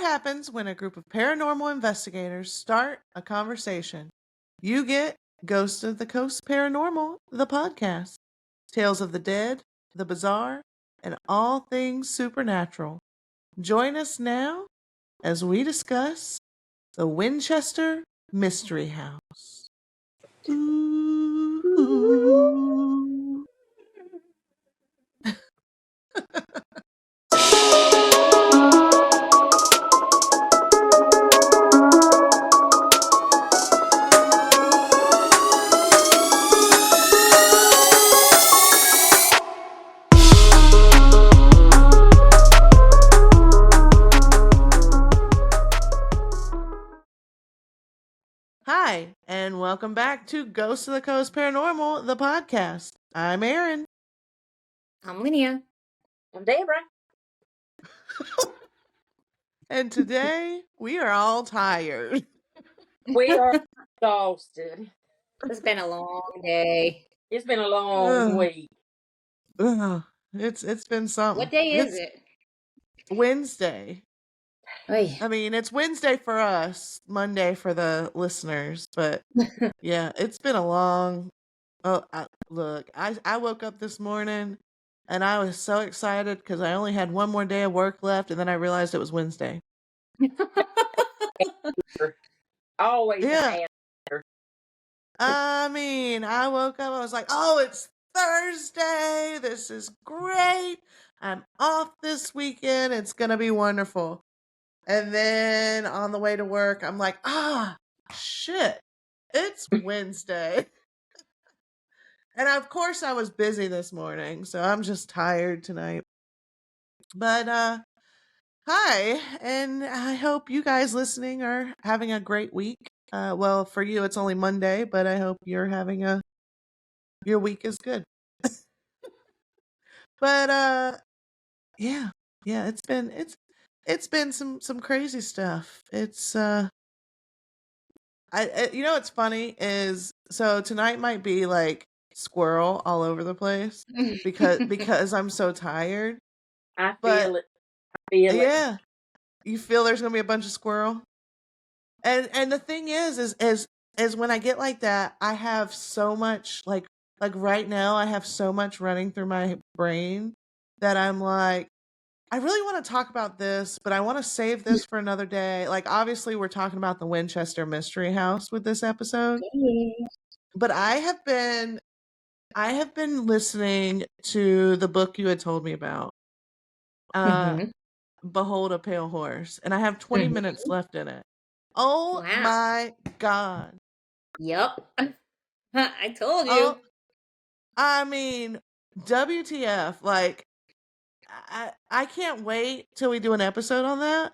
happens when a group of paranormal investigators start a conversation? You get Ghost of the Coast Paranormal, the podcast. Tales of the dead, the bizarre, and all things supernatural. Join us now as we discuss the Winchester Mystery House. Ooh. Hi, and welcome back to Ghost of the Coast Paranormal, the podcast. I'm Erin. I'm Linnea. I'm Deborah. And today we are all tired. We are exhausted. It's been a long day. It's been a long week. It's been something. What day is it? Wednesday. Oy. I mean, it's Wednesday for us, Monday for the listeners, but yeah, it's been a long. I woke up this morning and I was so excited because I only had one more day of work left, and then I realized it was Wednesday. Always. Yeah. I mean, I woke up, I was like, oh, it's Thursday. This is great. I'm off this weekend. It's going to be wonderful. And then on the way to work, I'm like, shit, it's Wednesday. And of course I was busy this morning, so I'm just tired tonight. But, hi, and I hope you guys listening are having a great week. Well, for you, it's only Monday, but I hope you're having your week is good. But, yeah, it's been some crazy stuff. It's, what's funny is, so tonight might be like squirrel all over the place because I'm so tired. I feel it. Yeah. You feel there's gonna be a bunch of squirrel? And the thing is when I get like that, I have so much like right now I have so much running through my brain that I'm like, I really want to talk about this, but I want to save this for another day. Like, obviously, we're talking about the Winchester Mystery House with this episode. But I have been listening to the book you had told me about. Behold a Pale Horse. And I have 20 minutes left in it. Oh, wow. My God. Yep. I told you. I mean, WTF, like, I can't wait till we do an episode on that.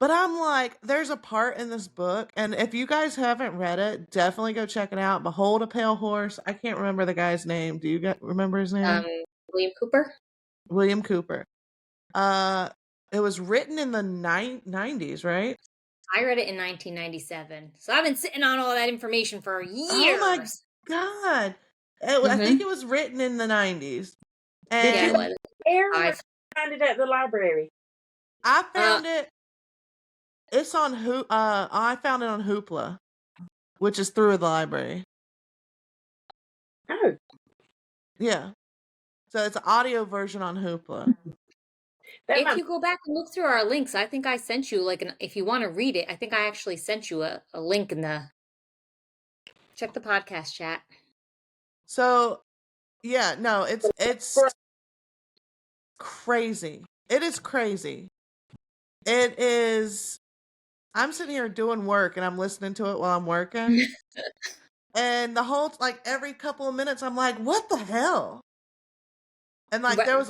But I'm like, there's a part in this book, and if you guys haven't read it, definitely go check it out. Behold a Pale Horse. I can't remember the guy's name. Do you remember his name? William Cooper. William Cooper. It was written in the 90s, right? I read it in 1997. So I've been sitting on all that information for years. Oh my God. I think it was written in the 90s. And Erin found it at the library. I found it. It's on I found it on Hoopla, which is through the library. Oh. Yeah. So it's an audio version on Hoopla. If you go back and look through our links, I think I sent you if you want to read it, I think I actually sent you a link in the check the podcast chat. So, yeah, no, it's crazy. It is crazy. It is. I'm sitting here doing work and I'm listening to it while I'm working. And the whole, every couple of minutes, I'm like, what the hell? And there was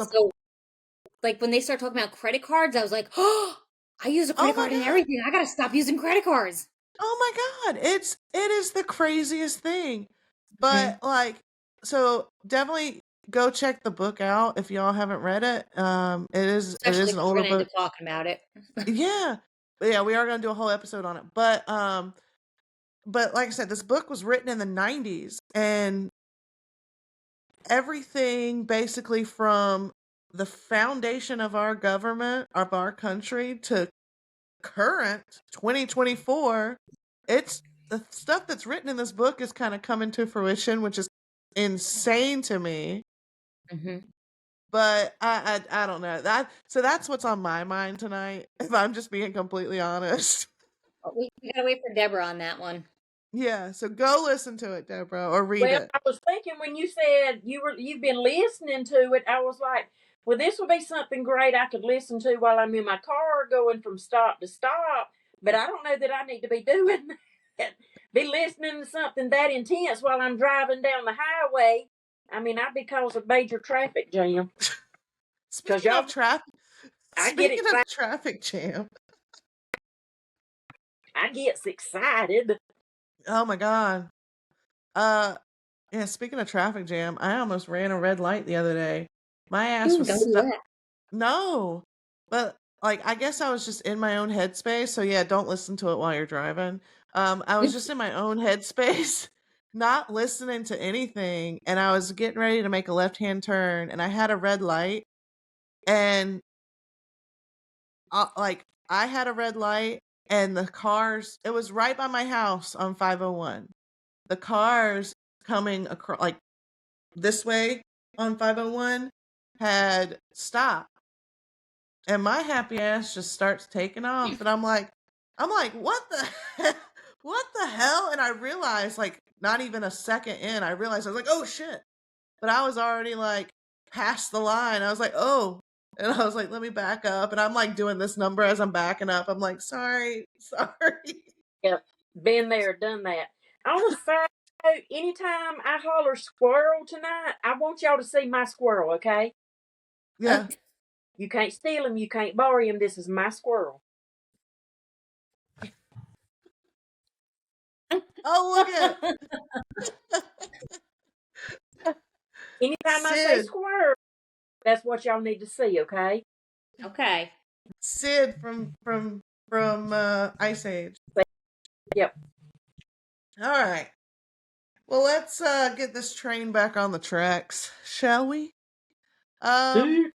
when they start talking about credit cards, I was like, oh, I use a credit card and everything. I got to stop using credit cards. Oh my God. It is the craziest thing. But so definitely go check the book out if y'all haven't read it. It is an older book. Talking about it. Yeah. We are going to do a whole episode on it. But like I said, this book was written in the 90s, and everything basically from the foundation of our government, of our country, to current 2024, it's the stuff that's written in this book is kind of coming to fruition, which is insane to me. But I don't know that. So that's what's on my mind tonight. If I'm just being completely honest. We gotta wait for Deborah on that one. Yeah, so go listen to it, Deborah, or read it. I was thinking when you said you've been listening to it, I was like, well, this would be something great I could listen to while I'm in my car going from stop to stop. But I don't know that I need to be doing that. Be listening to something that intense while I'm driving down the highway. I mean, I'd be causing a major traffic jam. Speaking of traffic jam, I get excited. Oh my god. Yeah, speaking of traffic jam, I almost ran a red light the other day. My ass was stuck. No. But like I guess I was just in my own headspace, so yeah, don't listen to it while you're driving. I was just in my own headspace, not listening to anything, and I was getting ready to make a left-hand turn and I had a red light and I had a red light and the cars, it was right by my house on 501. The cars coming across like this way on 501 had stopped. And my happy ass just starts taking off. And I'm like, what the hell? And I realized, like, not even a second in, I realized I was like, oh shit. But I was already like past the line. I was like, oh. And I was like, let me back up. And I'm like doing this number as I'm backing up. I'm like, sorry. Yep. Been there, done that. On the side note, anytime I holler squirrel tonight, I want y'all to see my squirrel, okay? Yeah. You can't steal him. You can't borrow him. This is my squirrel. Oh, look at Anytime I say squirrel, that's what y'all need to see, okay? Okay. Sid from Ice Age. Yep. All right. Well, let's get this train back on the tracks, shall we? Boop.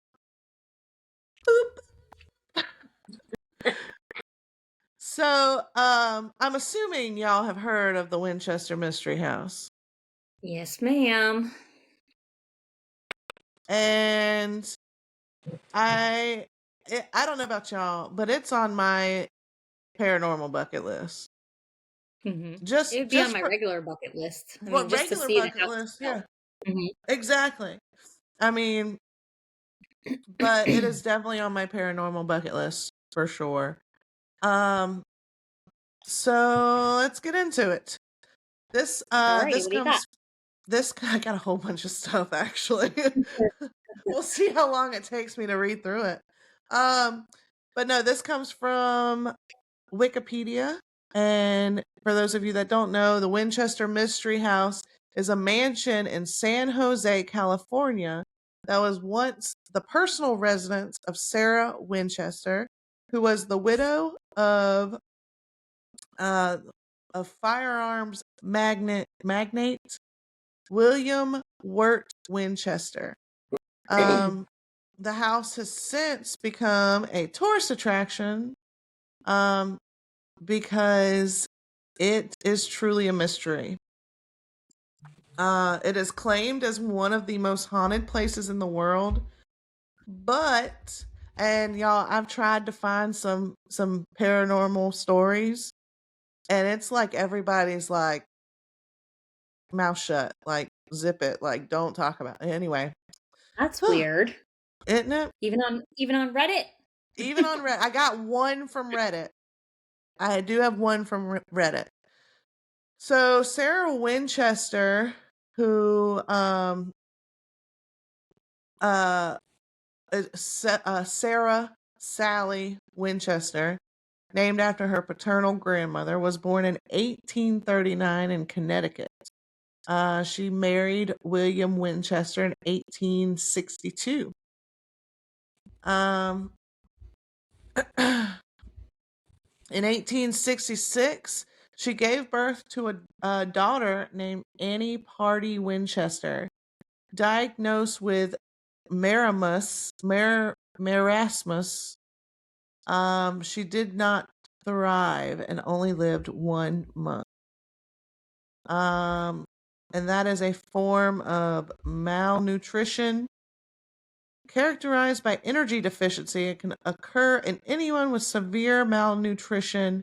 So, I'm assuming y'all have heard of the Winchester Mystery House. Yes, ma'am. And I don't know about y'all, but it's on my paranormal bucket list. Just it'd be on my regular bucket list. I mean, just regular to see bucket list, yeah. Exactly. I mean, but it is definitely on my paranormal bucket list for sure. So let's get into it. This this comes this I got a whole bunch of stuff actually. We'll see how long it takes me to read through it. But no, this comes from Wikipedia. And for those of you that don't know, the Winchester Mystery House is a mansion in San Jose, California that was once the personal residence of Sarah Winchester, who was the widow of firearms magnate William Wirt Winchester. The house has since become a tourist attraction because it is truly a mystery. It is claimed as one of the most haunted places in the world, but, and y'all, I've tried to find some paranormal stories, and it's like everybody's like, mouth shut, like zip it, like don't talk about it. Anyway. That's weird. Isn't it? Even on Reddit? Even on Reddit. I got one from Reddit. I do have one from Reddit. So Sarah Winchester, who Sarah Sally Winchester, named after her paternal grandmother, was born in 1839 in Connecticut. She married William Winchester in 1862. In 1866, she gave birth to a daughter named Annie Pardee Winchester, diagnosed with marasmus. She did not thrive and only lived 1 month. And that is a form of malnutrition characterized by energy deficiency. It can occur in anyone with severe malnutrition,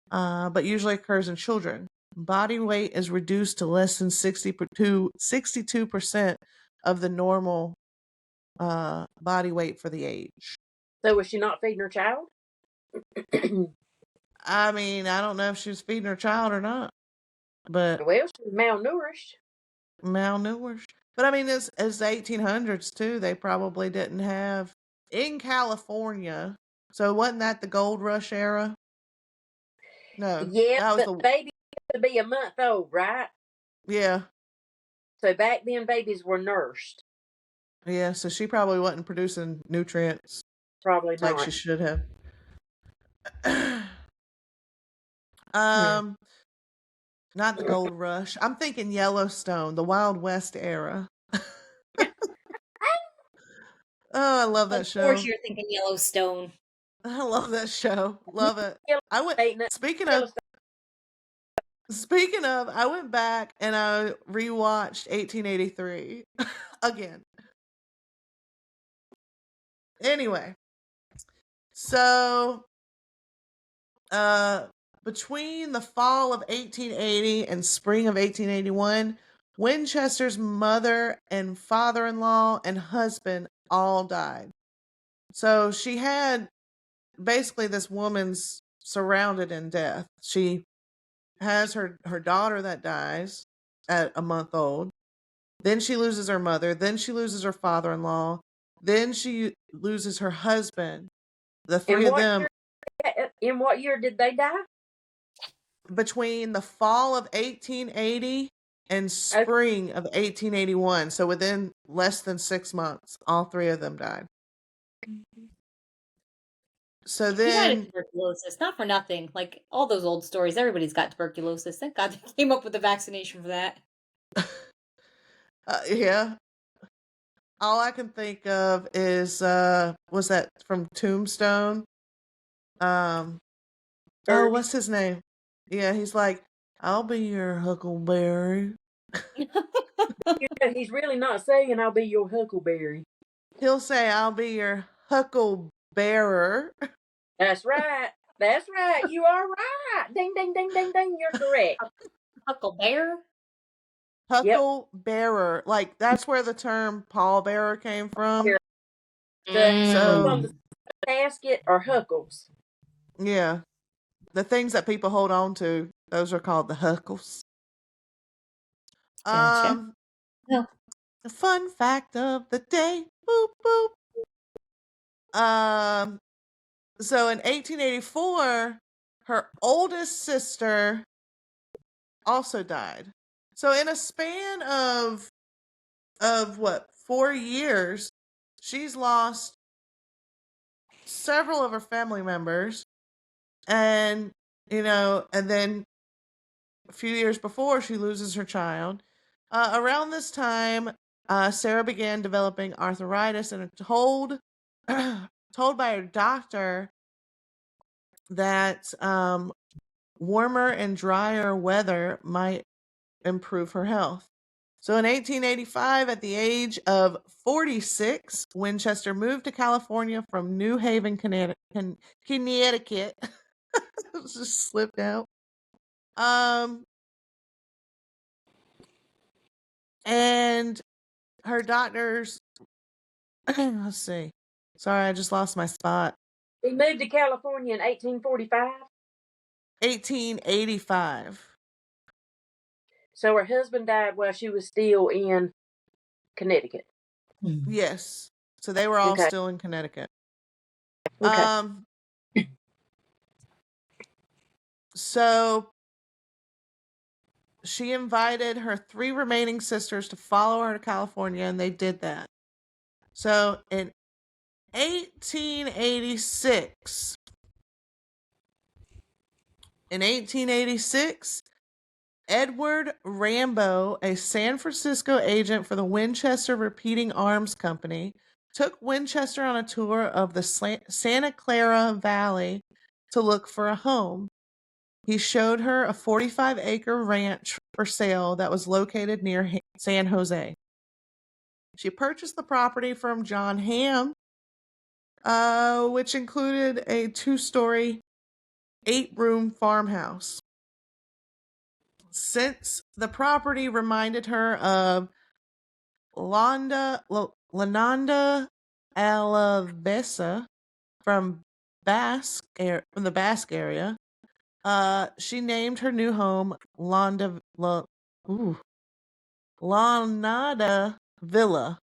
but usually occurs in children. Body weight is reduced to less than 62% of the normal body weight for the age. So was she not feeding her child? I mean, I don't know if she was feeding her child or not, but Well, she was malnourished. But I mean, it's the 1800s too. They probably didn't have in California. So wasn't that the gold rush era? No, Yeah, that was but baby had to be a month old, right? Yeah. So back then, babies were nursed. Yeah, so she probably wasn't producing nutrients. Probably like not. she should have. Not the gold rush. I'm thinking Yellowstone, the Wild West era. Oh, I love that show. Of course you're thinking Yellowstone. I love that show. Love it. Speaking of, I went back and I rewatched 1883 again. Anyway, so between the fall of 1880 and spring of 1881, Winchester's mother and father-in-law and husband all died. So she had basically this woman's surrounded in death. She has her daughter that dies at a month old. Then she loses her mother. Then she loses her father-in-law. Then she loses her husband. The three of them. In what year did they die? Between the fall of 1880 and spring of 1881. So within less than 6 months, all three of them died. So then he died of tuberculosis, not for nothing. Like all those old stories, everybody's got tuberculosis. Thank God they came up with a vaccination for that. Yeah. All I can think of is was that from Tombstone? What's his name? Yeah, he's like, I'll be your huckleberry. He's really not saying I'll be your huckleberry. He'll say, I'll be your hucklebearer. That's right. That's right. You are right. Ding, ding, ding, ding, ding. You're correct. Hucklebear? Hucklebearer. Like, that's where the term pallbearer came from. From the basket or huckles. Yeah. The things that people hold on to, those are called the huckles. Gotcha. The fun fact of the day. Boop, boop. So in 1884, her oldest sister also died. So in a span of what, 4 years, she's lost several of her family members. And, and then a few years before she loses her child. Around this time, Sarah began developing arthritis and told by her doctor that warmer and drier weather might improve her health. So in 1885, at the age of 46, Winchester moved to California from New Haven, Connecticut. Just slipped out. And her doctors, let's see. Sorry, I just lost my spot. He moved to California in 1845? 1885. So her husband died while she was still in Connecticut. Yes. So they were all still in Connecticut. Okay. So she invited her 3 remaining sisters to follow her to California, and they did that. So in 1886, Edward Rambo, a San Francisco agent for the Winchester Repeating Arms Company, took Winchester on a tour of the Santa Clara Valley to look for a home. He showed her a 45-acre ranch for sale that was located near San Jose. She purchased the property from John Hamm, which included a 2-story, 8-room farmhouse. Since the property reminded her of Lananda Alavesa from the Basque area, she named her new home Lanada Villa.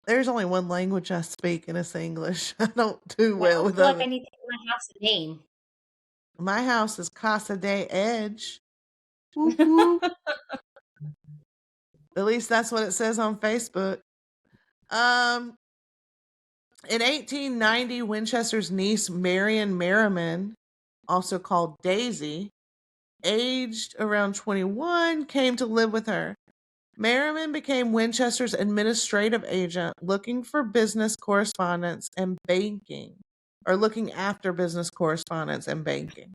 There's only one language I speak, and it's English. I don't do well with I feel like other. I need to give my house a name. My house is Casa de Edge. Whoop, whoop. At least that's what it says on Facebook. In 1890, Winchester's niece Marion Merriman, also called Daisy, aged around 21, came to live with her. Merriman became Winchester's administrative agent, looking for business correspondence and banking, or looking after business correspondence and banking.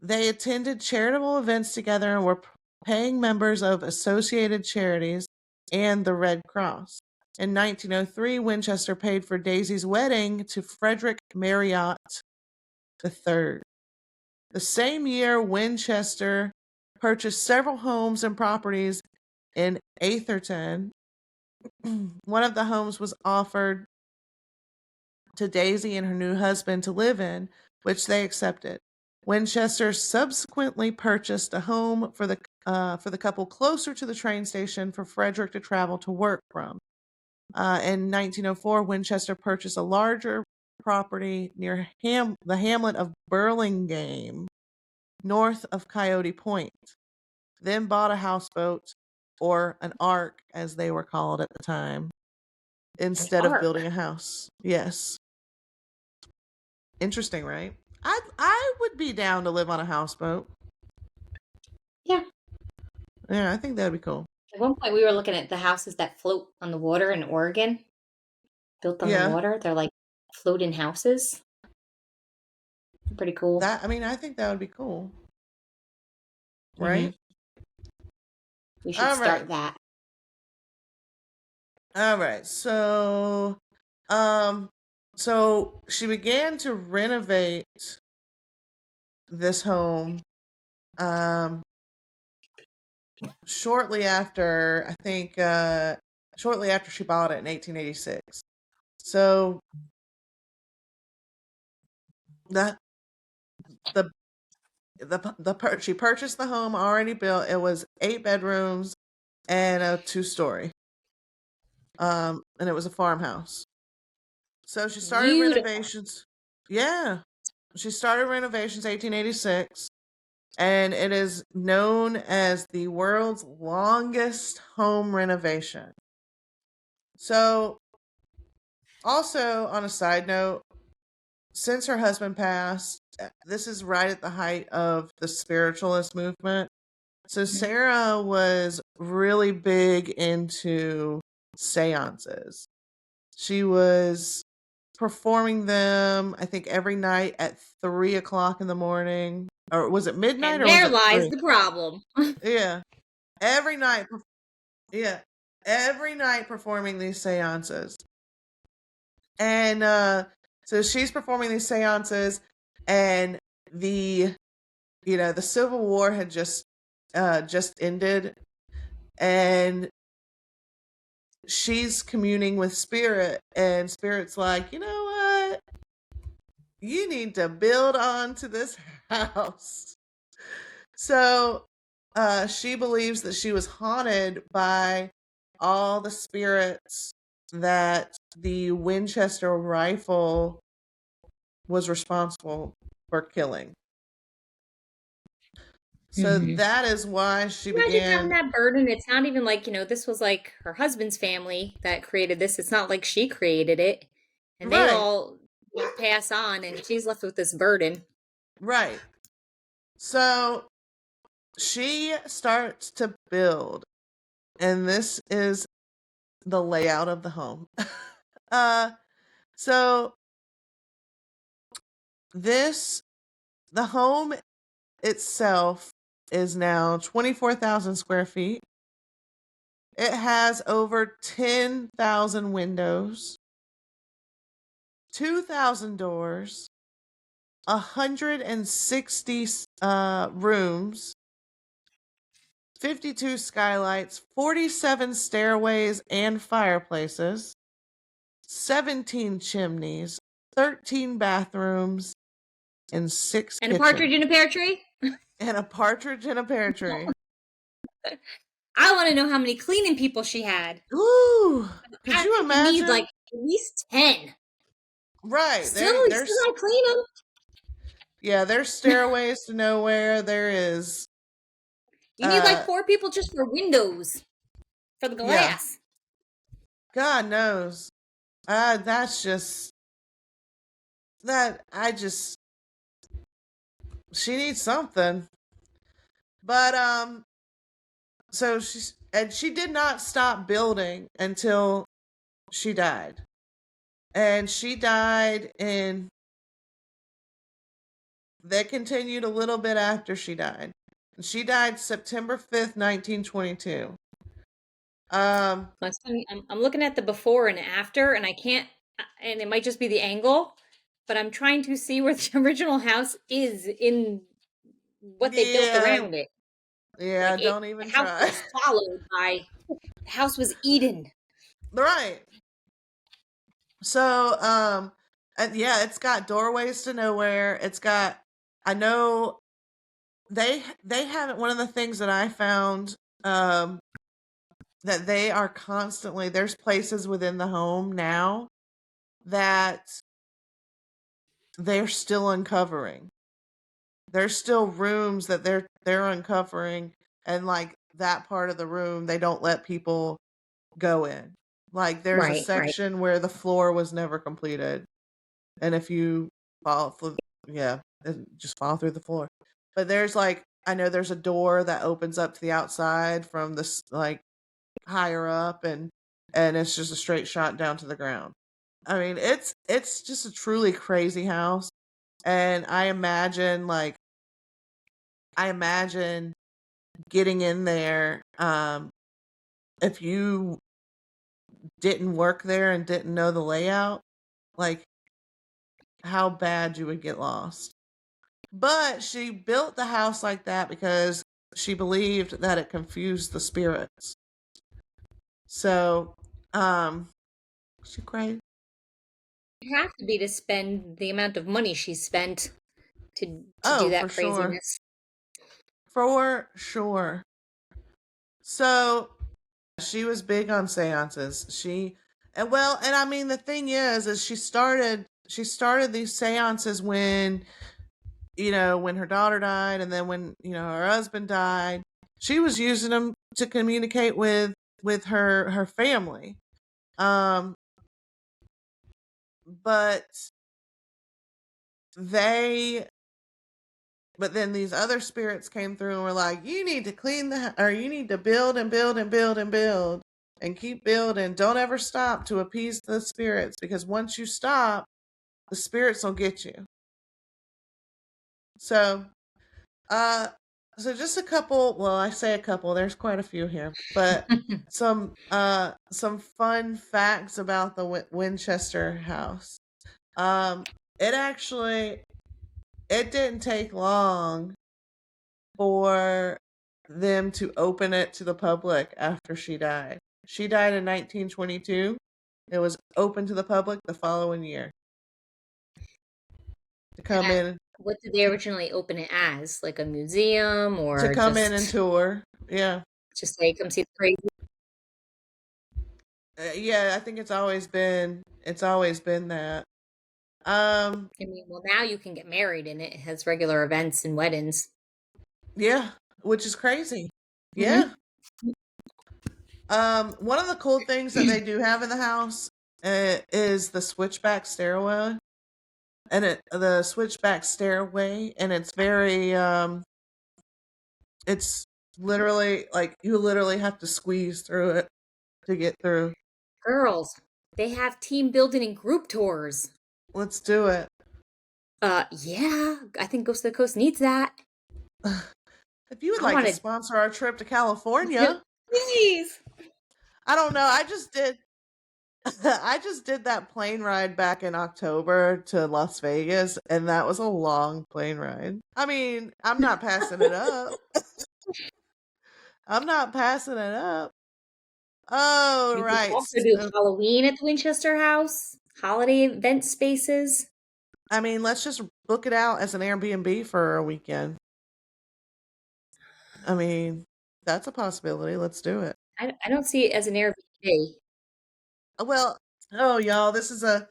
They attended charitable events together and were paying members of associated charities and the Red Cross. In 1903, Winchester paid for Daisy's wedding to Frederick Marriott III. The same year, Winchester purchased several homes and properties in Atherton. One of the homes was offered to Daisy and her new husband to live in, which they accepted. Winchester subsequently purchased a home for the couple closer to the train station for Frederick to travel to work from. In 1904, Winchester purchased a larger property near the hamlet of Burlingame, north of Coyote Point. Then bought a houseboat, or an ark as they were called at the time, instead of building a house. Yes. Interesting, right? I would be down to live on a houseboat. Yeah. Yeah, I think that'd be cool. At one point, we were looking at the houses that float on the water in Oregon, built on the water. They're like floating houses. Pretty cool. I think that would be cool. Right? Mm-hmm. We should start that. All right. So she began to renovate this home shortly after she bought it in 1886. So she purchased the home already built. It was 8 bedrooms and a 2-story. And it was a farmhouse. So she started renovations. Yeah. She started renovations 1886, and it is known as the world's longest home renovation. So, also on a side note, since her husband passed, this is right at the height of the spiritualist movement. So Sarah was really big into seances. She was performing them, I think, every night at 3:00 in the morning. Or was it midnight? And there lies the problem. Yeah. Every night. Yeah. Every night performing these seances. And so she's performing these seances, and the Civil War had just ended, and she's communing with Spirit, and Spirit's like, you know what? You need to build onto this house. So she believes that she was haunted by all the spirits that the Winchester rifle was responsible for killing. So that is why she began having that burden. It's not even like, this was like her husband's family that created this. It's not like she created it. And they all pass on, and she's left with this burden. Right. So she starts to build, and this is the layout of the home. So the home itself is now 24,000 square feet. It has over 10,000 windows, 2,000 doors, 160 rooms, 52 skylights, 47 stairways and fireplaces, 17 chimneys, 13 bathrooms, and 6 and kitchens. A partridge in a pear tree? And a partridge in a pear tree. I want to know how many cleaning people she had. Ooh, could you imagine? You need like at least 10. Right. Still gotta clean them. Yeah, there's stairways to nowhere. There is. You need like 4 people just for windows, for the glass. Yeah. God knows. That's just she needs something. But so she did not stop building until she died. And she died they continued a little bit after she died. She died September 5th, 1922. That's funny. I'm looking at the before and after, and I can't, and it might just be the angle, but I'm trying to see where the original house is in what they built around it. Yeah, like don't even try. The house was swallowed by, the house was eaten. Right. So, and yeah, it's got doorways to nowhere. It's got, I know they haven't, one of the things that I found, that they are constantly, there's places within the home now that they're still uncovering. There's still rooms that they're uncovering, and like that part of the room they don't let people go in. Like there's a section where the floor was never completed, and if you fall through, just fall through the floor. But there's like, I know there's a door that opens up to the outside from this like higher up, and it's just a straight shot down to the ground. I mean, it's just a truly crazy house, and I imagine getting in there, if you didn't work there and didn't know the layout, like how bad you would get lost. But she built the house like that because she believed that it confused the spirits. So, she cried. You have to be to spend the amount of money she spent to do that craziness. For sure. So she was big on seances. And I mean, the thing is she started these seances when her daughter died, and then when, her husband died. She was using them to communicate with her family. But then these other spirits came through and were like, you need to you need to build and build and build and build and keep building. Don't ever stop to appease the spirits, because once you stop, the spirits will get you. So, just a couple, well, I say a couple, there's quite a few here, but some fun facts about the Winchester house. It didn't take long for them to open it to the public after she died. She died in 1922. It was open to the public the following year. To come in. What did they originally open it as? Like a museum, or to come in and tour? Yeah. Just say, come see the crazy. Yeah, I think it's always been that. I mean, well, now you can get married in it. It has regular events and weddings. Yeah, which is crazy. Yeah. One of the cool things that they do have in the house is the switchback stairway. And the switchback stairway, and it's very it's literally like you literally have to squeeze through it to get through. Girls, they have team building and group tours. Let's do it. Yeah, I think Ghost of the Coast needs that. If you would I like to wanted sponsor our trip to California, please. I don't know. I just did. I just did that plane ride back in October to Las Vegas, and that was a long plane ride. I mean, I'm not passing it up. I'm not passing it up. Oh, You could right. also do So, Halloween at the Winchester House, holiday event spaces. I mean, let's just book it out as an Airbnb for a weekend. I mean, that's a possibility. Let's do it. I don't see it as an Airbnb. Well, oh y'all, this is a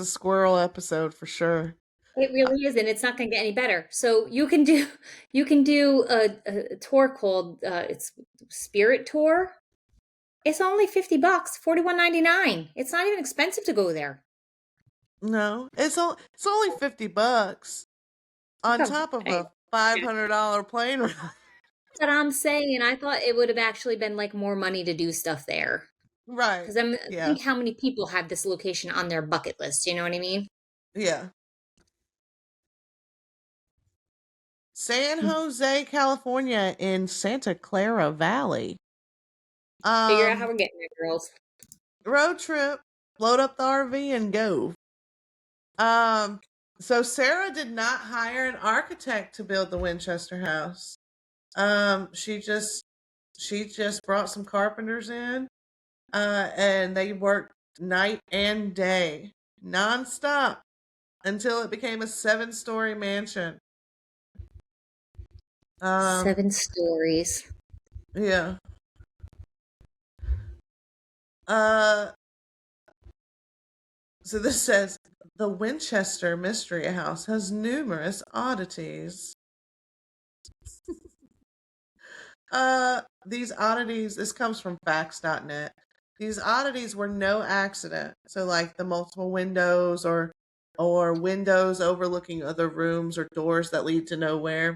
squirrel episode for sure. It really is, and it's not going to get any better. So you can do a tour called it's Spirit Tour. It's only $50, $41.99. It's not even expensive to go there. No, it's only $50 on top of a $500 plane ride. But I'm saying, I thought it would have actually been like more money to do stuff there. Right. Because I'm Yeah. think how many people have this location on their bucket list. You know what I mean? Yeah. San Jose, California, in Santa Clara Valley. Figure out how we're getting there, girls. Road trip. Load up the RV and go. So Sarah did not hire an architect to build the Winchester house. She just brought some carpenters in, and they worked night and day, nonstop, until it became a 7-story mansion. 7 stories. Yeah. So this says the Winchester Mystery House has numerous oddities. These oddities, this comes from facts.net. These oddities were no accident. So like the multiple windows or windows overlooking other rooms or doors that lead to nowhere.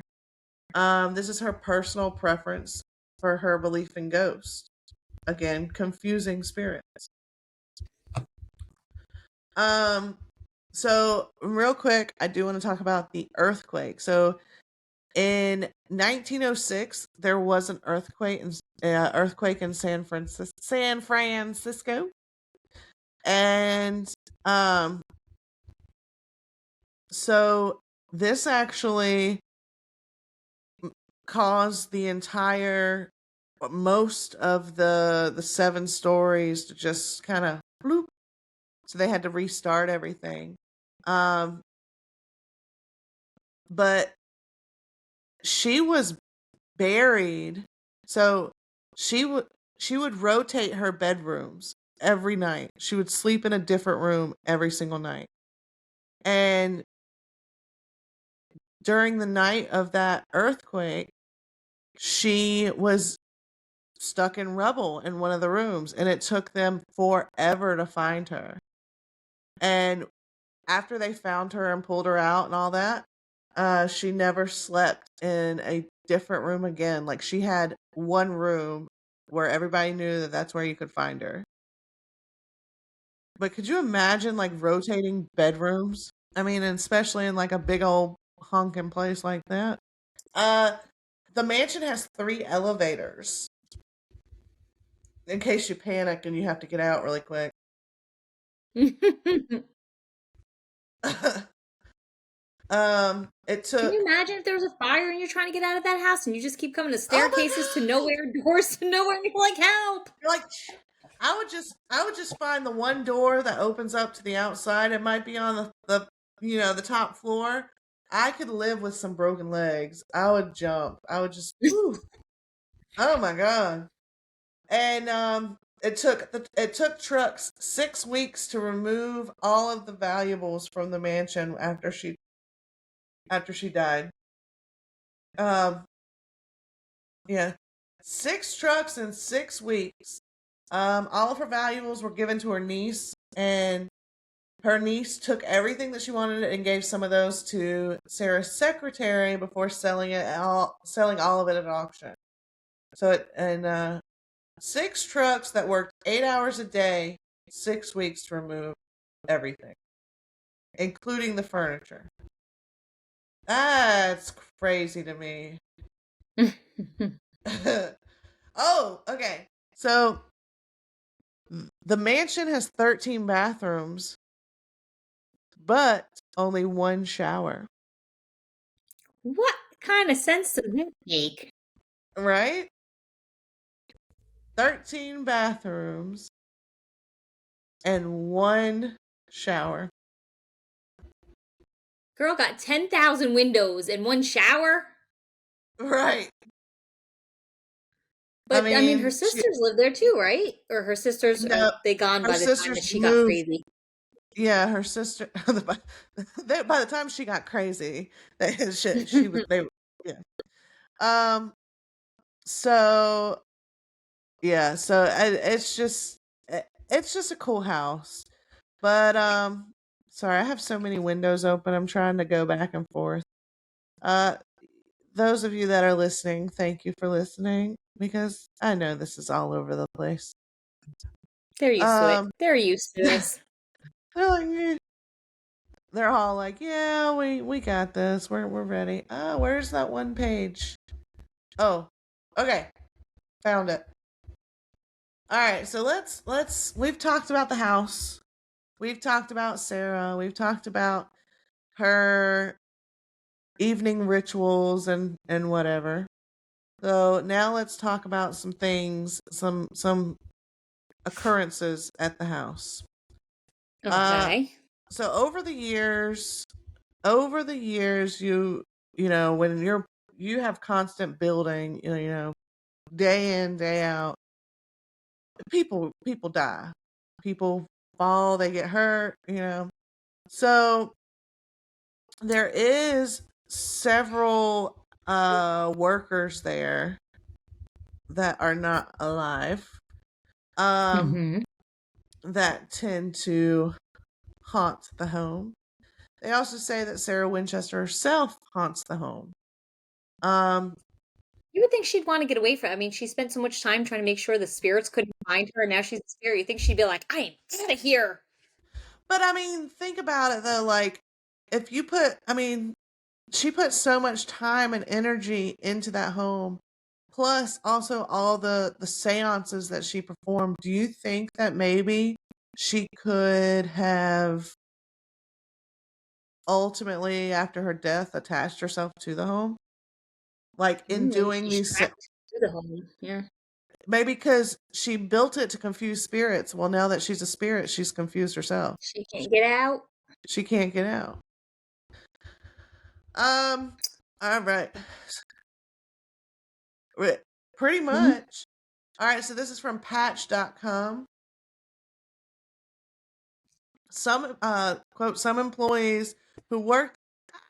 This is her personal preference for her belief in ghosts. Again, confusing spirits. So real quick, I do want to talk about the earthquake. So in 1906, there was an earthquake in San Francisco, and so this actually caused the entire most of the 7 stories to just kind of bloop. So they had to restart everything. But she was buried. So she would rotate her bedrooms every night. She would sleep in a different room every single night. And during the night of that earthquake, she was stuck in rubble in one of the rooms, and it took them forever to find her. And after they found her and pulled her out and all that, she never slept in a different room again. Like, she had one room where everybody knew that that's where you could find her. But could you imagine, like, rotating bedrooms? I mean, and especially in, like, a big old honking place like that. The mansion has 3 elevators. In case you panic and you have to get out really quick. It took. Can you imagine if there was a fire and you're trying to get out of that house and you just keep coming to staircases to nowhere, doors to nowhere, and you're like, help! You're like, I would just find the one door that opens up to the outside. It might be on the the top floor. I could live with some broken legs. I would jump. I would just whew. Oh my god. And it took trucks 6 weeks to remove all of the valuables from the mansion after she died. Yeah. 6 trucks in 6 weeks. All of her valuables were given to her niece, and her niece took everything that she wanted and gave some of those to Sarah's secretary before selling all of it at auction. So 6 trucks that worked 8 hours a day, 6 weeks to remove everything. including the furniture. That's crazy to me. Oh, okay. So the mansion has 13 bathrooms, but only one shower. What kind of sense does that make? Right? 13 bathrooms and one shower. Girl got 10,000 windows and one shower? Right. But I mean, her sisters live there too, right? Or her sisters, no, are they gone by the time that she got crazy? Yeah, her sister. By the time she got crazy, she was. Yeah. So yeah. So it's just a cool house, but sorry, I have so many windows open. I'm trying to go back and forth. Uh, those of you that are listening, thank you for listening because I know this is all over the place. They're used to it. They're used to this. They're all like, yeah, we got this. We're ready. Oh, where's that one page? Oh, okay, found it. All right, so let's. We've talked about the house. We've talked about Sarah. We've talked about her evening rituals and whatever. So now let's talk about some things, some occurrences at the house. Okay. So over the years, you know, when you have constant building, you know, day in, day out, people die. People fall, they get hurt, you know. So there is several workers there that are not alive. That tend to haunt the home. They also say that Sarah Winchester herself haunts the home. You would think she'd want to get away from it. I mean, she spent so much time trying to make sure the spirits couldn't find her, and now she's a spirit. You think she'd be like, I am out of here. But I mean, think about it though, like if you put she put so much time and energy into that home, plus also all the seances that she performed. Do you think that maybe she could have ultimately, after her death, attached herself to the home? Like in Maybe doing she's these, trapped to the home. Yeah. maybe because she built it to confuse spirits. Well, now that she's a spirit, she's confused herself. She can't get out. She can't get out. All right. Pretty much. All right, so this is from patch.com. Some quote, some employees who worked,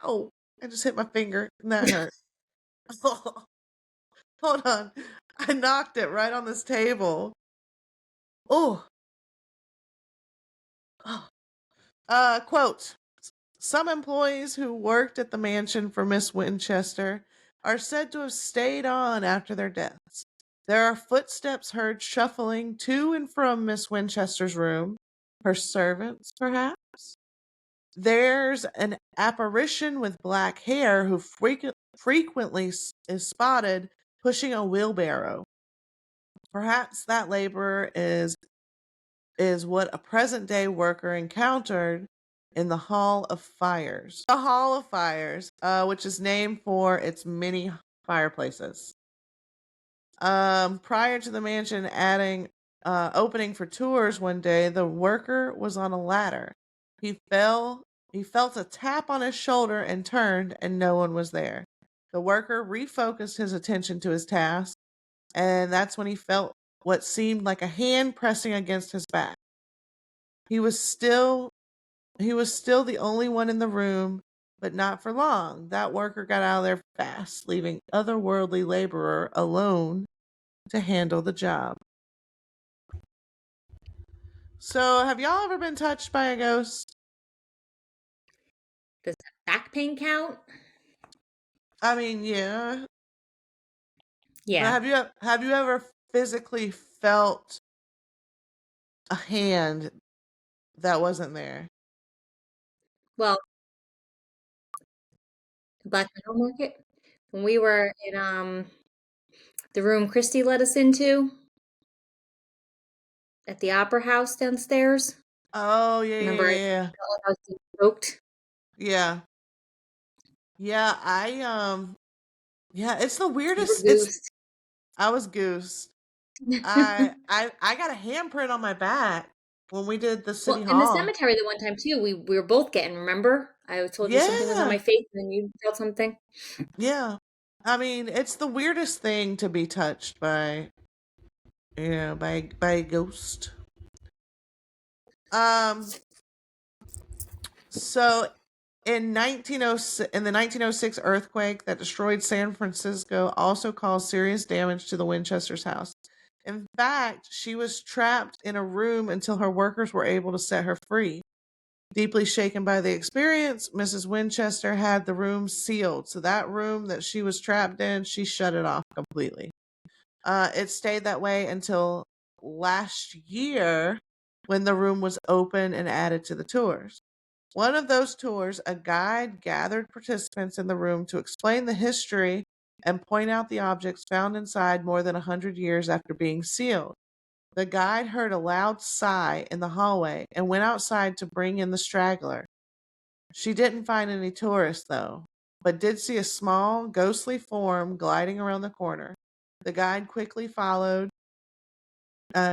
ow, I just hit my finger and that hurt. Hold on. I knocked it right on this table. Oh. Quote, some employees who worked at the mansion for Miss Winchester are said to have stayed on after their deaths. There are footsteps heard shuffling to and from Miss Winchester's room. Her servants, perhaps? There's an apparition with black hair who frequently is spotted pushing a wheelbarrow. Perhaps that laborer is what a present-day worker encountered in the Hall of Fires. The Hall of Fires, which is named for its many fireplaces. Prior to the mansion opening for tours one day, the worker was on a ladder. He felt a tap on his shoulder and turned, and no one was there. The worker refocused his attention to his task, and that's when he felt what seemed like a hand pressing against his back. He was still the only one in the room, but not for long. That worker got out of there fast, leaving otherworldly laborer alone to handle the job. So, have y'all ever been touched by a ghost? Does back pain count? I mean, yeah. Yeah. But have you ever physically felt a hand that wasn't there? Well, Black Metal Market, when we were in the room Christy let us into at the Opera House downstairs. Oh, yeah, yeah, Remember, I yeah, felt like I was being poked. yeah. Yeah, yeah, it's the You were weirdest. goosed. I was goosed. I got a handprint on my back when we did the Well, city in the hall. cemetery the one time too, we were both getting. Remember, I told you something was on Yeah, my face, and then you felt something. yeah. I mean, it's the weirdest thing to be touched by, by a ghost. Um, so in the 1906 earthquake that destroyed San Francisco also caused serious damage to the Winchester's house. In fact, she was trapped in a room until her workers were able to set her free. Deeply shaken by the experience, Mrs. Winchester had the room sealed. So that room that she was trapped in, she shut it off completely. It stayed that way until last year when the room was open and added to the tours. One of those tours, a guide gathered participants in the room to explain the history and point out the objects found inside more than 100 years after being sealed. The guide heard a loud sigh in the hallway and went outside to bring in the straggler. She didn't find any tourists, though, but did see a small, ghostly form gliding around the corner. The guide quickly followed.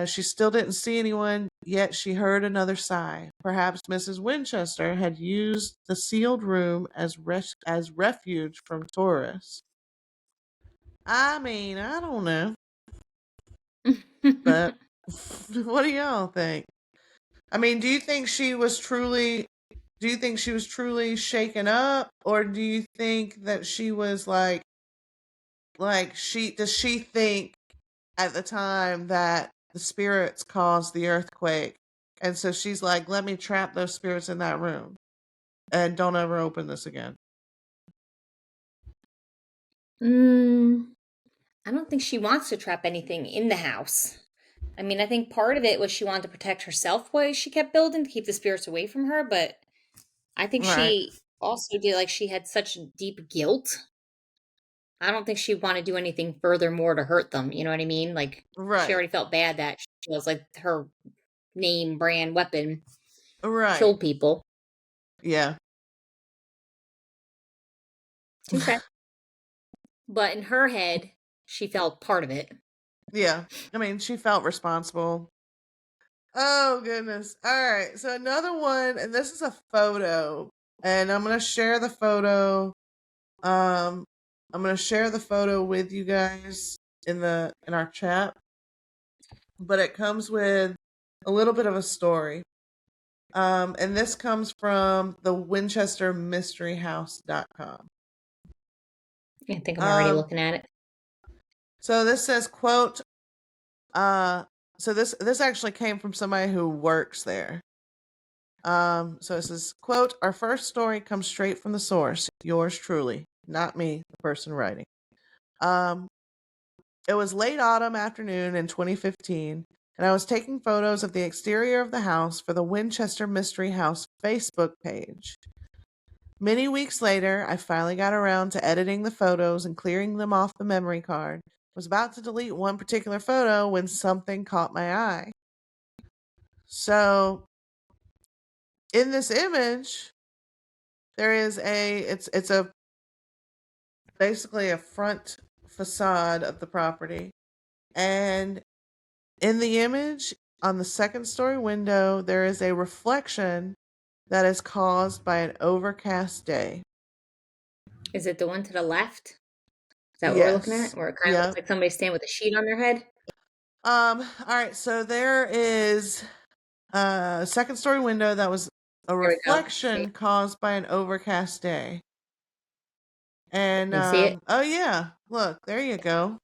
She still didn't see anyone, yet she heard another sigh. Perhaps Mrs. Winchester had used the sealed room as refuge from tourists. I mean, I don't know, but what do y'all think? I mean, do you think she was truly shaken up, or do you think that she was does she think at the time that the spirits caused the earthquake? And so she's like, let me trap those spirits in that room and don't ever open this again. I don't think she wants to trap anything in the house. I mean, I think part of it was she wanted to protect herself while she kept building to keep the spirits away from her, but I think Right. she also did, like, she had such deep guilt. I don't think she'd want to do anything furthermore to hurt them. You know what I mean? Like, she Right. already felt bad that she was like her name brand weapon Right. killed people. Yeah. Touche. But in her head, she felt part of it. Yeah. I mean, she felt responsible. Oh, goodness. All right. So another one, and this is a photo, and I'm going to share the photo. Um, I'm going to share the photo with you guys in our chat, but it comes with a little bit of a story. And this comes from the Winchester Mystery House.com. I think I'm already looking at it. So this says, quote, so this actually came from somebody who works there. So it says, quote, our first story comes straight from the source, yours truly, not me, the person writing. It was late autumn afternoon in 2015, and I was taking photos of the exterior of the house for the Winchester Mystery House Facebook page. Many weeks later, I finally got around to editing the photos and clearing them off the memory card. I was about to delete one particular photo when something caught my eye. So, in this image, there is it's a basically a front facade of the property, and in the image on the second story window, there is a reflection that is caused by an overcast day. Is it the one to the left? Is that what we're looking Yes. at? Where it kind of Yeah. looks like somebody standing with a sheet on their head? All right, so there is a second story window that was a There we go. Okay. reflection caused by an overcast day. And You see it? oh yeah, look, there you go.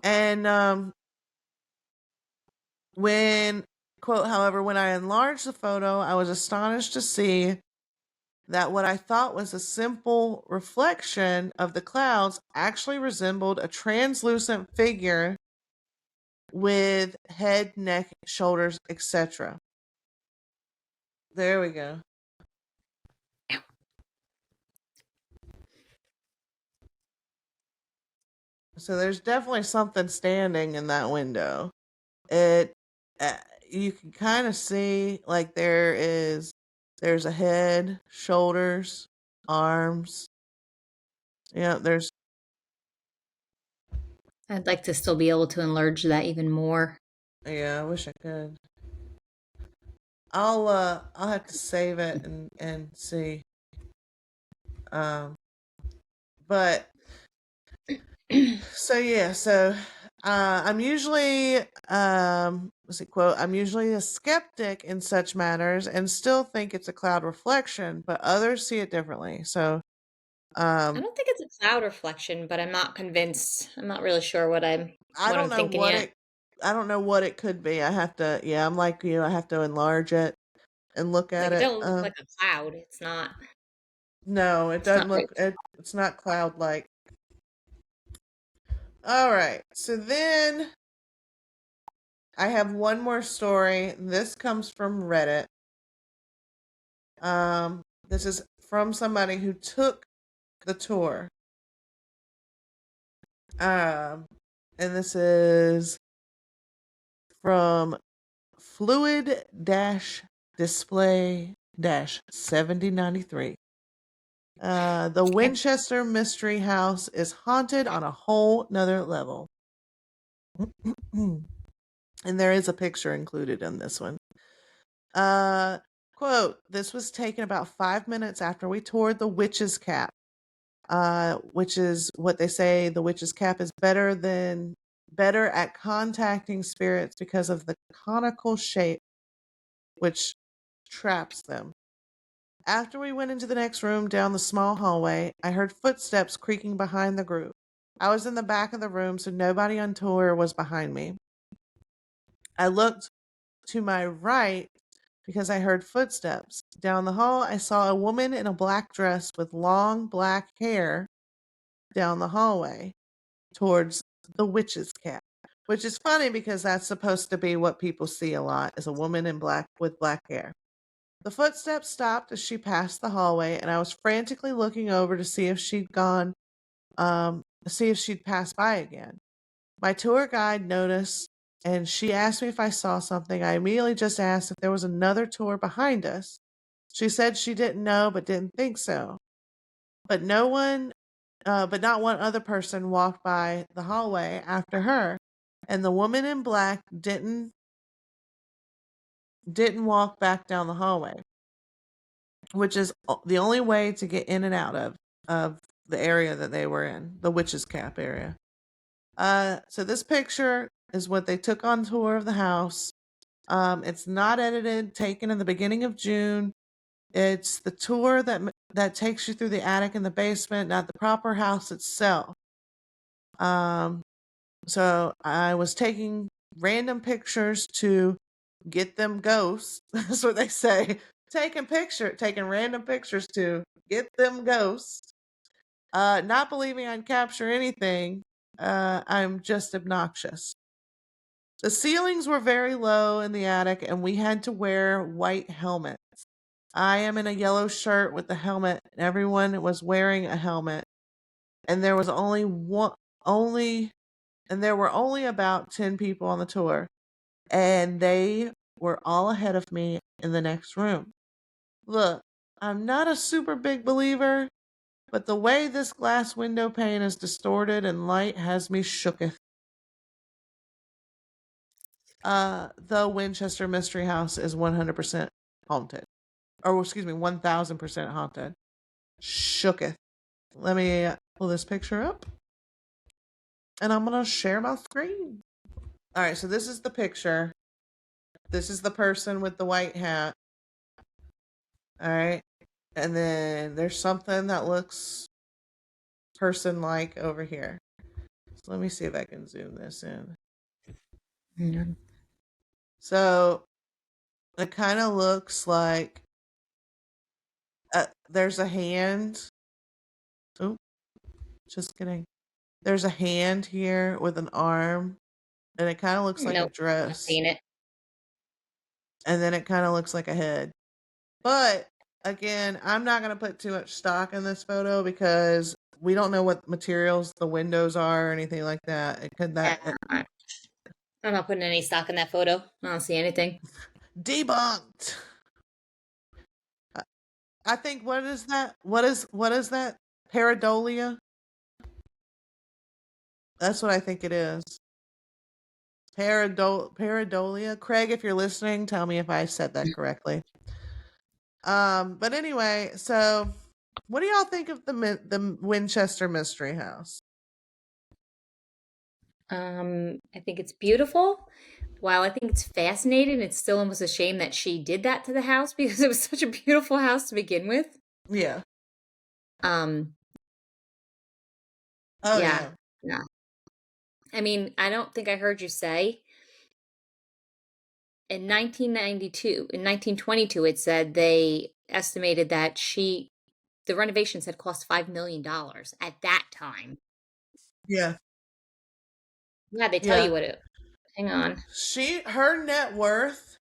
And when quote, however, when I enlarged the photo, I was astonished to see that what I thought was a simple reflection of the clouds actually resembled a translucent figure with head, neck, shoulders, etc. There we go. So there's definitely something standing in that window. It you can kind of see like there's a head, shoulders, arms. Yeah, there's I'd like to still be able to enlarge that even more. yeah, I wish I could. I'll have to save it and see. Um but so yeah, so I'm usually what's it quote, I'm usually a skeptic in such matters and still think it's a cloud reflection, but others see it differently. So I don't think it's a cloud reflection, but I'm not convinced. I'm not really sure what I'm I don't know thinking what yet. it I don't know what it could be. I have to yeah, I'm like you, I have to enlarge it and look Like at it it. don't look like a cloud. No, it It's doesn't not very look it's not cloud like. All right. So then I have one more story. This comes from Reddit. This is from somebody who took the tour. And this is from Fluid Display 7093. The okay. Winchester Mystery House is haunted on a whole nother level. And there is a picture included in this one. Quote, this was taken about 5 minutes after we toured the Witch's Cap, which is what they say the Witch's Cap is better at contacting spirits because of the conical shape which traps them. After we went into the next room down the small hallway, I heard footsteps creaking behind the group. I was in the back of the room, so nobody on tour was behind me. I looked to my right because I heard footsteps. Down the hall, I saw a woman in a black dress with long black hair down the hallway towards the Witch's Cap, which is funny because that's supposed to be what people see a lot, is a woman in black with black hair. The footsteps stopped as she passed the hallway, and I was frantically looking over to see if she'd passed by again. My tour guide noticed, and she asked me if I saw something. I immediately just asked if there was another tour behind us. She said she didn't know, but didn't think so. But but not one other person walked by the hallway after her, and the woman in black didn't walk back down the hallway, which is the only way to get in and out of the area that they were in, the Witch's Cap area. So this picture is what they took on tour of the house. It's not edited, taken in the beginning of June. It's the tour that takes you through the attic and the basement, not the proper house itself. So I was taking random pictures to get them ghosts. That's what they say. Taking random pictures to get them ghosts. Not believing I'd capture anything. I'm just obnoxious. The ceilings were very low in the attic, and we had to wear white helmets. I am in a yellow shirt with the helmet, and everyone was wearing a helmet. And there was there were only about 10 people on the tour, and they were all ahead of me in the next room. Look, I'm not a super big believer, but the way this glass window pane is distorted and light has me shooketh. The Winchester Mystery House is 100% haunted. Or, excuse me, 1000% haunted. Shooketh. Let me pull this picture up. And I'm going to share my screen. All right, so this is the picture. This is the person with the white hat. All right. And then there's something that looks person-like over here. So let me see if I can zoom this in. Mm-hmm. So it kind of looks like there's a hand. Oh, just kidding. There's a hand here with an arm, and it kind of looks like a Nope, not dress. seeing it. And then it kind of looks like a head. But again, I'm not going to put too much stock in this photo because we don't know what materials the windows are or anything like that. It could that I'm not putting any stock in that photo. I don't see anything. debunked. I think what is that? What is that? Pareidolia? That's what I think it is. Pareidolia. Craig, if you're listening, tell me if I said that correctly. But anyway, so what do y'all think of the Winchester Mystery House? I think it's beautiful. While I think it's fascinating, it's still almost a shame that she did that to the house because it was such a beautiful house to begin with. Yeah. Um. Oh Yeah. yeah. Yeah. I mean, I don't think I heard you say in 1922, it said they estimated that the renovations had cost $5 million at that time. Yeah. Yeah, they tell Yeah. you what it. Hang on. Her net worth.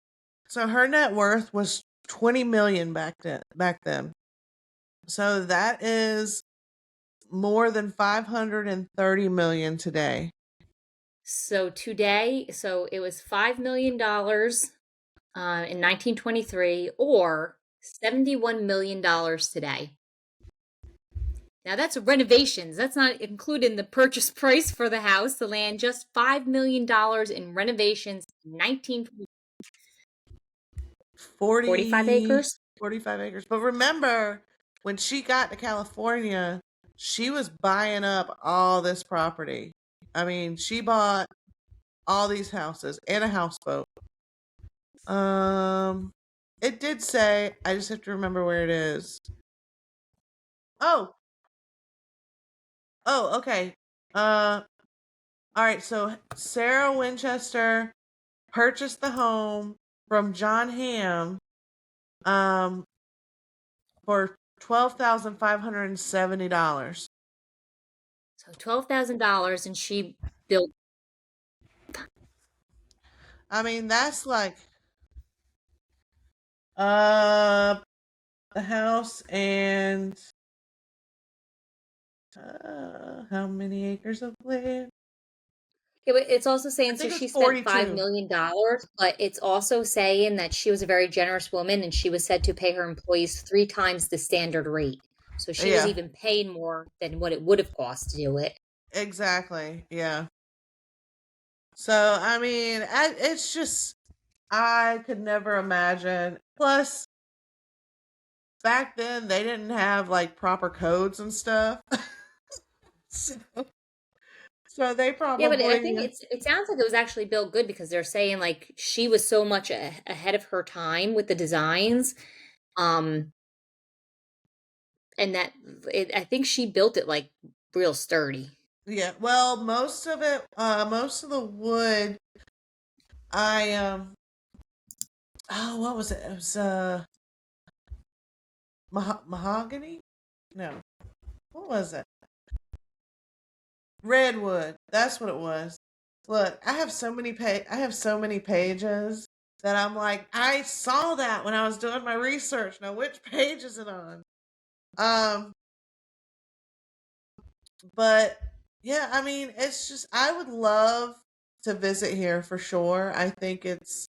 So her net worth was 20 million back then. So that is more than 530 million today. So today, it was $5 million in 1923 or $71 million today. Now that's renovations. That's not including the purchase price for the house, the land, just $5 million in renovations, 45 acres. 45 acres. But remember, when she got to California, she was buying up all this property. I mean, she bought all these houses and a houseboat. It did say, I just have to remember where it is. Oh, okay. All right. So Sarah Winchester purchased the home from John Hamm, for $12,570. So $12,000, and she built. I mean, that's like the house and how many acres of land? Yeah, but it's also saying I so think she it's spent $5 42. million, but it's also saying that she was a very generous woman and she was said to pay her employees 3 times the standard rate. So she was Yeah, even paid more than what it would have cost to do it. exactly. Yeah. So, I mean, it's just, I could never imagine. Plus, back then, they didn't have like proper codes and stuff. so, so they Yeah, but I think probably, it sounds like it was actually built good because they're saying like she was so much ahead of her time with the designs. Um, and that I think she built it like real sturdy. yeah. Well, most of it, most of the wood, I oh, what was it? It was mahogany. No, what was it? Redwood. That's what it was. Look, I have so many pages that I'm like, I saw that when I was doing my research. Now, which page is it on? Um, but yeah, I mean, it's just I would love to visit here for sure. I think it's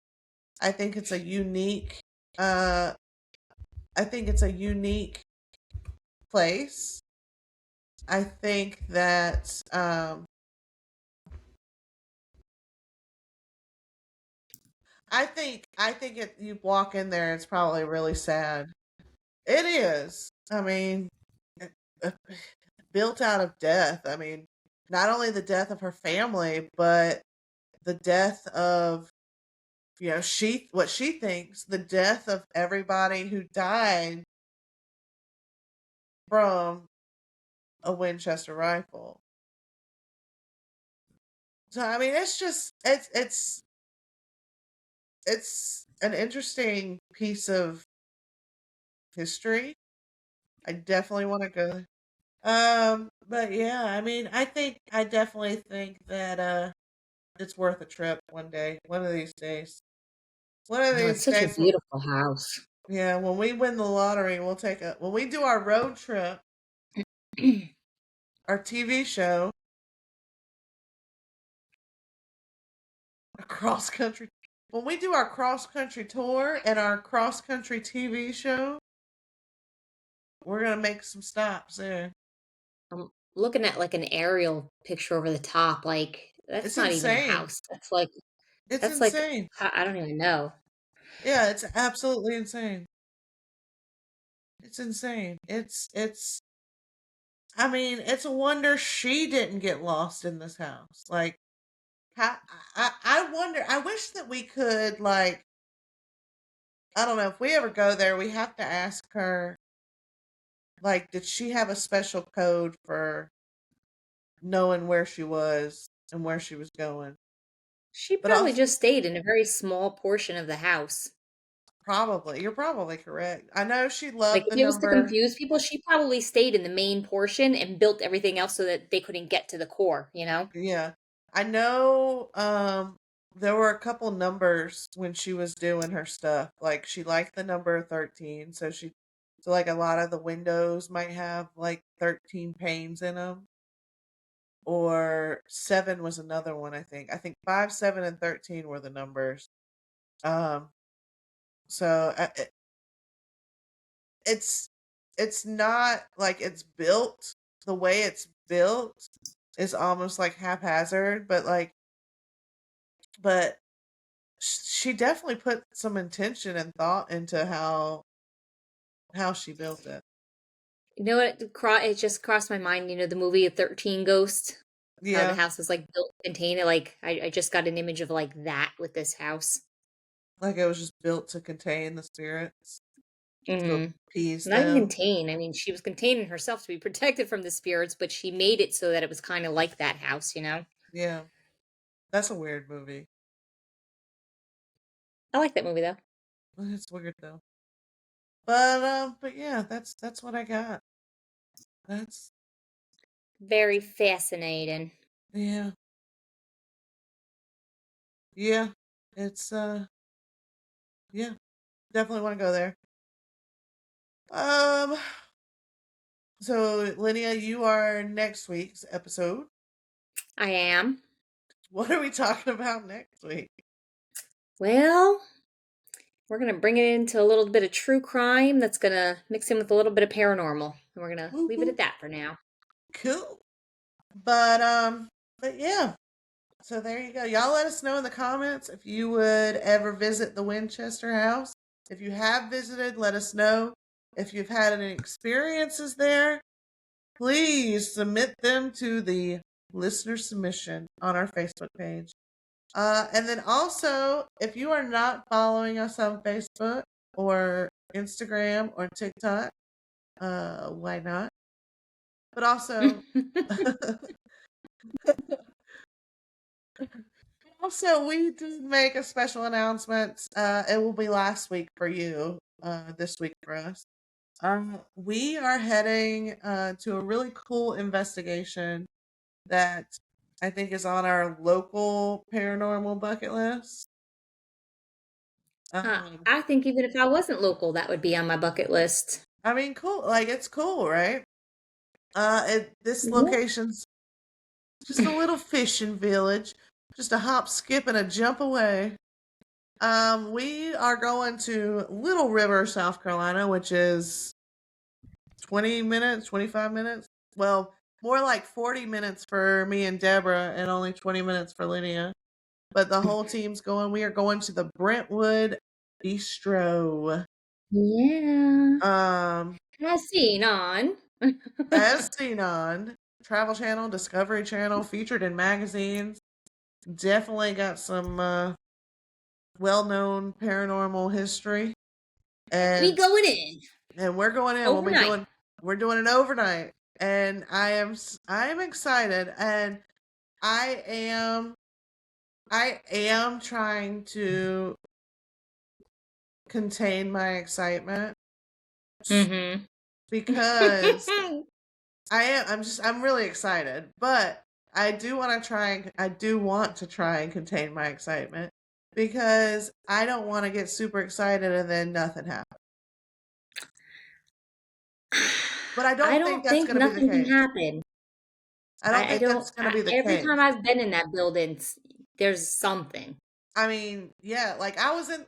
a unique uh I think it's a unique place. I think that I think it you walk in there, it's probably really sad. It is. I mean, uh, built out of death. I mean, not only the death of her family, but the death of, what she thinks, the death of everybody who died from a Winchester rifle. So I mean, it's just it's an interesting piece of history. I definitely want to go. But yeah, I mean, I definitely think that it's worth a trip one day, one of these days. One of No, it's these such a days, beautiful house. yeah, when we win the lottery, when we do our road trip, our TV show, a cross country. When we do our cross country tour and our cross country TV show, we're gonna make some stops there. I'm looking at like an aerial picture over the top. Like that's It's not even a insane. house. It's That's like insane. I don't even know. Yeah, it's absolutely insane. It's insane. It's I mean, it's a wonder she didn't get lost in this house. Like how I wonder I wish that we could like I don't know if we ever go there, we have to ask her like did she have a special code for knowing where she was and where she was going? She But probably also just stayed in a very small portion of the house. probably you're probably correct. I know she Like loved the if it was to number. confuse people, she probably stayed in the main portion and built everything else so that they couldn't get to the core, you know? Yeah. I know there were a couple numbers when she was doing her stuff. Like she liked the number 13, so like a lot of the windows might have like 13 panes in them. Or 7 was another one, I think. I think 5, 7 and 13 were the numbers. Um so it's it's not like it's built the way it's built is almost like haphazard, but she definitely put some intention and thought into how she built it. You know what? It just crossed my mind. You know the movie 13 Ghost? How the Yeah, house is like built to contain it. Like I just got an image of like that with this house. like it was just built to contain the spirits, to Hmm. appease Not even them. contain. I mean, she was containing herself to be protected from the spirits, but she made it so that it was kind of like that house, you know? Yeah, that's a weird movie. I like that movie though. It's weird though. But yeah, that's what I got. That's Very fascinating. yeah, yeah. It's yeah, definitely want to go there. Um, so Linnea, you are next week's episode. I am. What are we talking about next week? Well, we're going to bring it into a little bit of true crime that's going to mix in with a little bit of paranormal. And we're going to leave it Woo-hoo. at that for now. Cool. But yeah. So there you go. Y'all let us know in the comments if you would ever visit the Winchester house. If you have visited, let us know. If you've had any experiences there, please submit them to the listener submission on our Facebook page. And then also, if you are not following us on Facebook or Instagram or TikTok, why not? But also, also, we did make a special announcement. It will be last week for you, this week for us. We are heading to a really cool investigation that I think is on our local paranormal bucket list. Um, I think even if I wasn't local, that would be on my bucket list. I mean, cool. Like it's cool, right? This Yeah. location's just a little fishing village, just a hop, skip, and a jump away. We are going to Little River, South Carolina, which is 20 minutes, 25 minutes. Well, more like 40 minutes for me and Deborah, and only 20 minutes for Lydia. But the whole team's going. We are going to the Brentwood Bistro. Yeah. Um, As seen on. as seen on Travel Channel, Discovery Channel, featured in magazines. Definitely got some well-known paranormal history, And we and going in we're going in. overnight. We're doing it overnight, and I am excited, and I am I am trying to contain my excitement Mm-hmm. because I'm really excited, but I do want to try and contain my excitement because I don't want to get super excited and then nothing happens. But I I don't think don't that's think going to be the nothing can case. happen. I don't think that's going to be the every case. time I've been in that building, there's something. I mean, yeah, like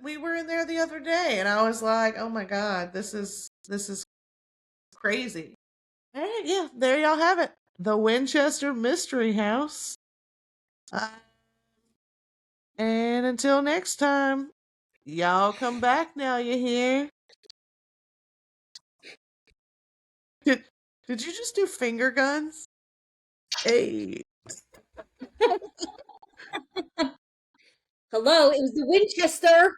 we were in there the other day and I was like, oh my God, this is crazy. All right, yeah, there y'all have it. The Winchester Mystery House. And until next time, y'all come back now, you hear? Did you just do finger guns? Hey. Hello, it was the Winchester.